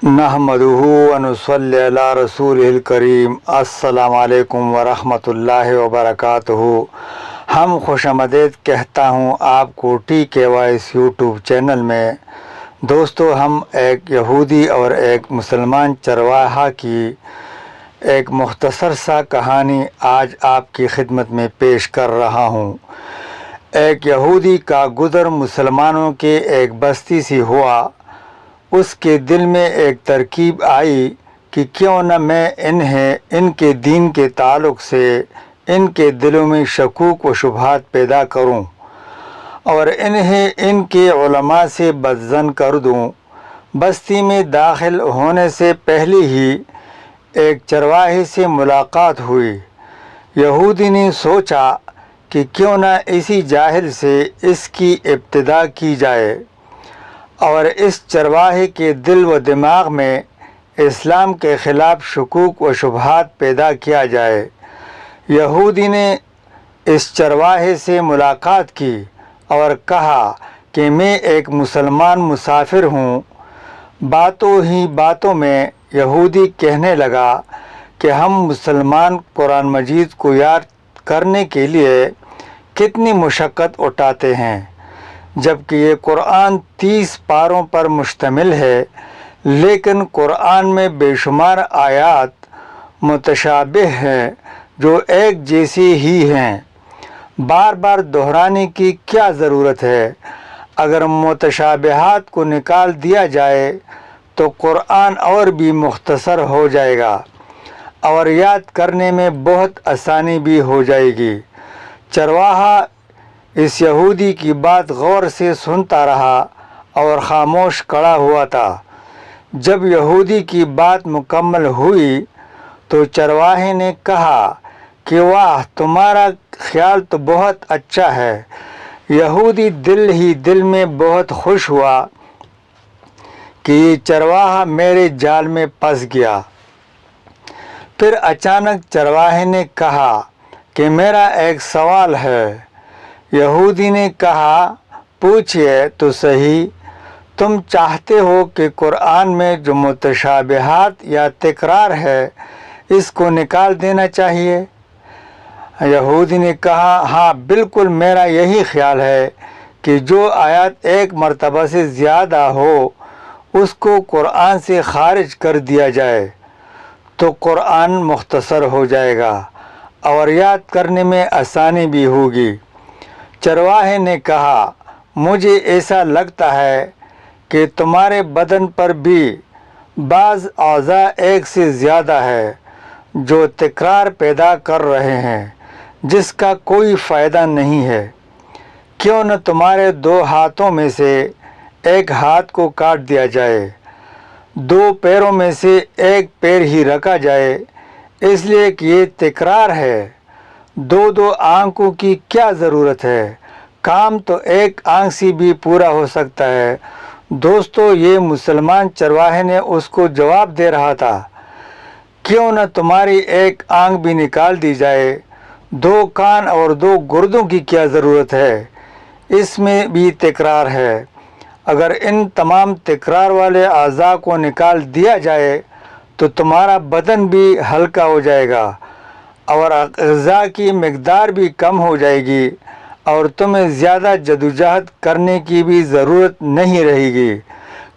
नहमदुहु व नुसल्ली अला रसूलिल करीम। अस्सलाम वालेकुम व रहमतुल्लाहि व बरकातुहू। हम खुशामदीद कहता हूँ आपको TKYS यूट्यूब चैनल में। दोस्तों, हम एक यहूदी और एक मुसलमान चरवाहा की एक मुख्तसर सा कहानी आज आपकी खिदमत में पेश कर रहा हूँ। एक यहूदी का गुज़र मुसलमानों के एक बस्ती से हुआ। उसके दिल में एक तरकीब आई कि क्यों न मैं इन्हें इनके दीन के ताल्लुक़ से इनके दिलों में शकूक व शुबहात पैदा करूं और इन्हें इनके उलमा से बदज़न कर दूं। बस्ती में दाखिल होने से पहले ही एक चरवाहे से मुलाकात हुई। यहूदी ने सोचा कि क्यों न इसी जाहिल से इसकी इब्तिदा की जाए और इस चरवाहे के दिल व दिमाग में इस्लाम के ख़िलाफ़ शकूक व शुबहात पैदा किया जाए। यहूदी ने इस चरवाहे से मुलाकात की और कहा कि मैं एक मुसलमान मुसाफिर हूँ। बातों ही बातों में यहूदी कहने लगा कि हम मुसलमान कुरान मजीद को याद करने के लिए कितनी मुशक्क़त उठाते हैं, जबकि ये कुरान 30 पारों पर मुश्तमिल है, लेकिन कुरान में बेशुमार आयात मुतशाबिह हैं जो एक जैसी ही हैं। बार बार दोहराने की क्या ज़रूरत है? अगर मुतशाबिहात को निकाल दिया जाए तो कुरान और भी मुख्तसर हो जाएगा और याद करने में बहुत आसानी भी हो जाएगी। चरवाहा इस यहूदी की बात गौर से सुनता रहा और ख़ामोश खड़ा हुआ था। जब यहूदी की बात मुकम्मल हुई तो चरवाहे ने कहा कि वाह, तुम्हारा ख्याल तो बहुत अच्छा है। यहूदी दिल ही दिल में बहुत खुश हुआ कि ये चरवाहा मेरे जाल में फंस गया। फिर अचानक चरवाहे ने कहा कि मेरा एक सवाल है। यहूदी ने कहा, पूछिए तो सही। तुम चाहते हो कि कुरान में जो मुतशाबिहात या तकरार है इसको निकाल देना चाहिए? यहूदी ने कहा, हाँ बिल्कुल, मेरा यही ख्याल है कि जो आयत एक मरतबा से ज़्यादा हो उसको कुरान से खारिज कर दिया जाए तो कुरान मुख्तसर हो जाएगा और याद करने में आसानी भी होगी। चरवाहे ने कहा, मुझे ऐसा लगता है कि तुम्हारे बदन पर भी बाज़ औज़ा एक से ज़्यादा है जो तकरार पैदा कर रहे हैं, जिसका कोई फ़ायदा नहीं है। क्यों न तुम्हारे 2 हाथों में से एक हाथ को काट दिया जाए, 2 पैरों में से एक पैर ही रखा जाए, इसलिए कि ये तकरार है। 2 आंखों की क्या ज़रूरत है? काम तो एक आंख से भी पूरा हो सकता है। दोस्तों, ये मुसलमान चरवाहे ने उसको जवाब दे रहा था, क्यों न तुम्हारी एक आंख भी निकाल दी जाए, 2 कान और 2 गुर्दों की क्या ज़रूरत है? इसमें भी तकरार है। अगर इन तमाम तकरार वाले अज़ा को निकाल दिया जाए तो तुम्हारा बदन भी हल्का हो जाएगा और ग़िज़ा की मिक़दार भी कम हो जाएगी और तुम्हें ज़्यादा जदोजहद करने की भी ज़रूरत नहीं रहेगी।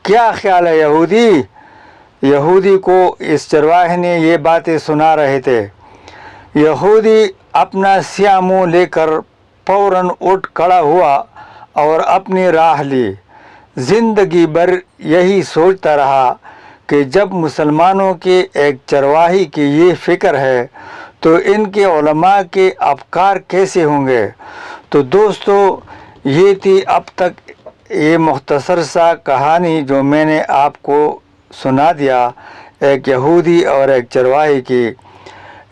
क्या ख़्याल है यहूदी? यहूदी को इस चरवाहे ने ये बातें सुना रहे थे। यहूदी अपना सियाह मुँह लेकर फ़ौरन उठ खड़ा हुआ और अपनी राह ली। ज़िंदगी भर यही सोचता रहा कि जब मुसलमानों के एक चरवाही की ये फ़िक्र है तो इनके उलमा के अफ़कार कैसे होंगे। तो दोस्तों, ये थी अब तक ये मुख्तसर सा कहानी जो मैंने आपको सुना दिया, एक यहूदी और एक चरवाही की।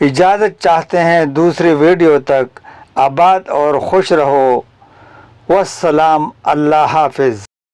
इजाज़त चाहते हैं दूसरे वीडियो तक। आबाद और खुश रहो। वस्सलाम, अल्लाह हाफ़िज़।